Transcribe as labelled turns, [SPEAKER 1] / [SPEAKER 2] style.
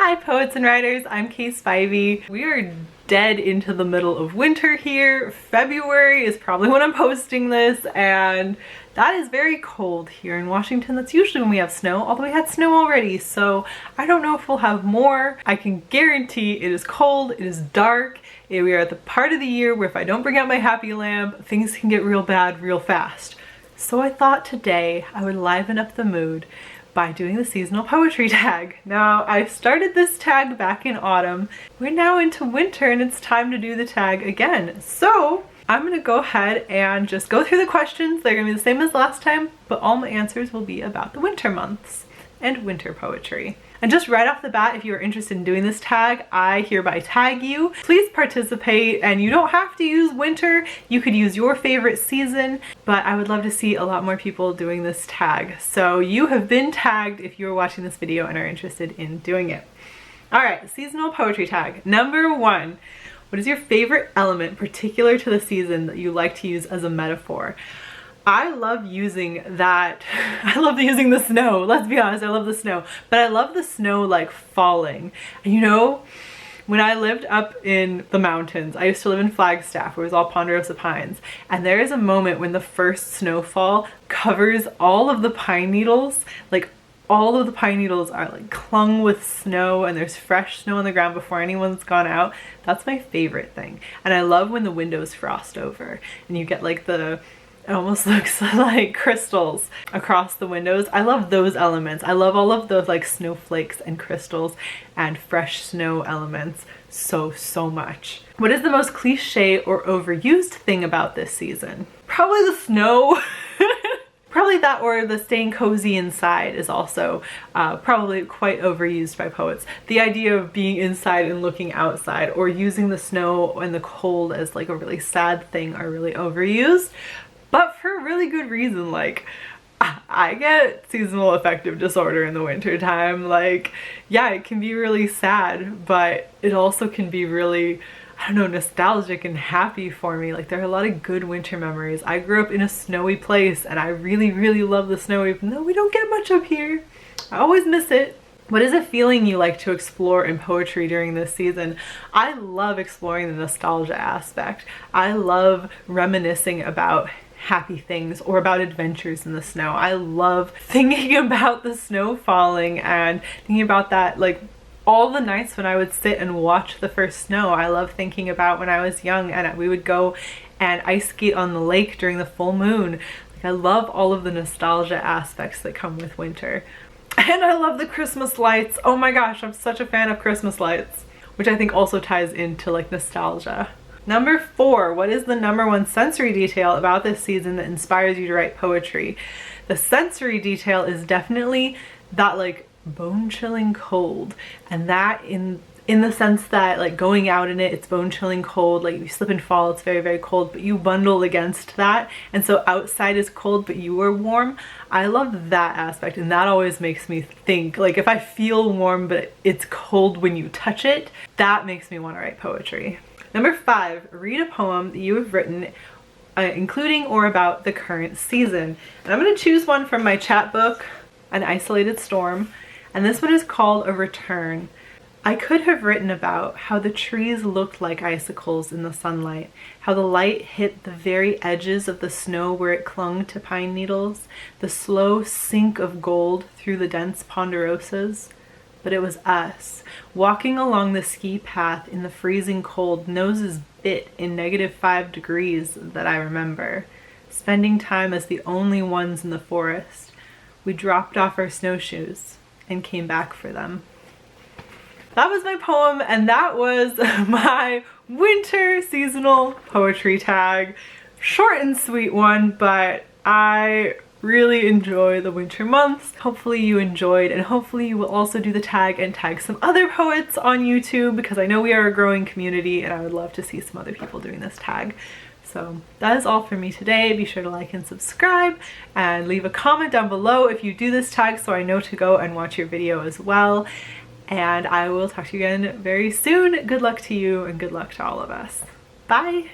[SPEAKER 1] Hi poets and writers, I'm Kaye Spivey. We are dead into the middle of winter here. February is probably when I'm posting this, and that is very cold here in Washington. That's usually when we have snow, although we had snow already, so I don't know if we'll have more. I can guarantee it is cold, it is dark. We are at the part of the year where if I don't bring out my happy lamp, things can get real bad real fast. So I thought today I would liven up the mood by doing the seasonal poetry tag. Now, I started this tag back in autumn. We're now into winter and it's time to do the tag again. So I'm gonna go ahead and just go through the questions. They're gonna be the same as last time, but all my answers will be about the winter months and winter poetry. And just right off the bat, if you are interested in doing this tag, I hereby tag you. Please participate, and you don't have to use winter. You could use your favorite season, but I would love to see a lot more people doing this tag. So you have been tagged if you are watching this video and are interested in doing it. All right, seasonal poetry tag. Number 1, what is your favorite element particular to the season that you like to use as a metaphor? I love using that. I love using the snow. Let's be honest, I love the snow. But I love the snow like falling. And you know, when I lived up in the mountains, I used to live in Flagstaff, where it was all ponderosa pines. And there is a moment when the first snowfall covers all of the pine needles. Like all of the pine needles are like clung with snow, and there's fresh snow on the ground before anyone's gone out. That's my favorite thing. And I love when the windows frost over and you get like it almost looks like crystals across the windows. I love those elements. I love all of those like snowflakes and crystals and fresh snow elements so much. What is the most cliche or overused thing about this season? Probably the snow. Probably that, or the staying cozy inside is also probably quite overused by poets. The idea of being inside and looking outside, or using the snow and the cold as like a really sad thing, are really overused. But for a really good reason. Like, I get seasonal affective disorder in the winter time. Like, yeah, it can be really sad, but it also can be really, I don't know, nostalgic and happy for me. Like, there are a lot of good winter memories. I grew up in a snowy place and I really love the snow, even though we don't get much up here. I always miss it. What is a feeling you like to explore in poetry during this season? I love exploring the nostalgia aspect. I love reminiscing about happy things or about adventures in the snow. I love thinking about the snow falling and thinking about that, like all the nights when I would sit and watch the first snow. I love thinking about when I was young and we would go and ice skate on the lake during the full moon. Like, I love all of the nostalgia aspects that come with winter. And I love the Christmas lights. Oh my gosh, I'm such a fan of Christmas lights, which I think also ties into like nostalgia. Number 4, what is the #1 sensory detail about this season that inspires you to write poetry? The sensory detail is definitely that like bone-chilling cold, and that in the sense that like going out in it's bone-chilling cold. Like, you slip and fall, it's very cold, but you bundle against that, and so outside is cold but you are warm. I love that aspect, and that always makes me think, like, if I feel warm but it's cold when you touch it, that makes me want to write poetry. Number 5, read a poem that you have written including or about the current season. And I'm going to choose one from my chapbook, An Isolated Storm, and this one is called A Return. I could have written about how the trees looked like icicles in the sunlight, how the light hit the very edges of the snow where it clung to pine needles, the slow sink of gold through the dense ponderosas. But it was us, walking along the ski path in the freezing cold, noses bit in -5 degrees, that I remember. Spending time as the only ones in the forest. We dropped off our snowshoes and came back for them. That was my poem, and that was my winter seasonal poetry tag. Short and sweet one, but I really enjoy the winter months. Hopefully you enjoyed, and hopefully you will also do the tag and tag some other poets on YouTube, because I know we are a growing community and I would love to see some other people doing this tag. So that is all for me today. Be sure to like and subscribe and leave a comment down below if you do this tag, so I know to go and watch your video as well. And I will talk to you again very soon. Good luck to you and good luck to all of us. Bye!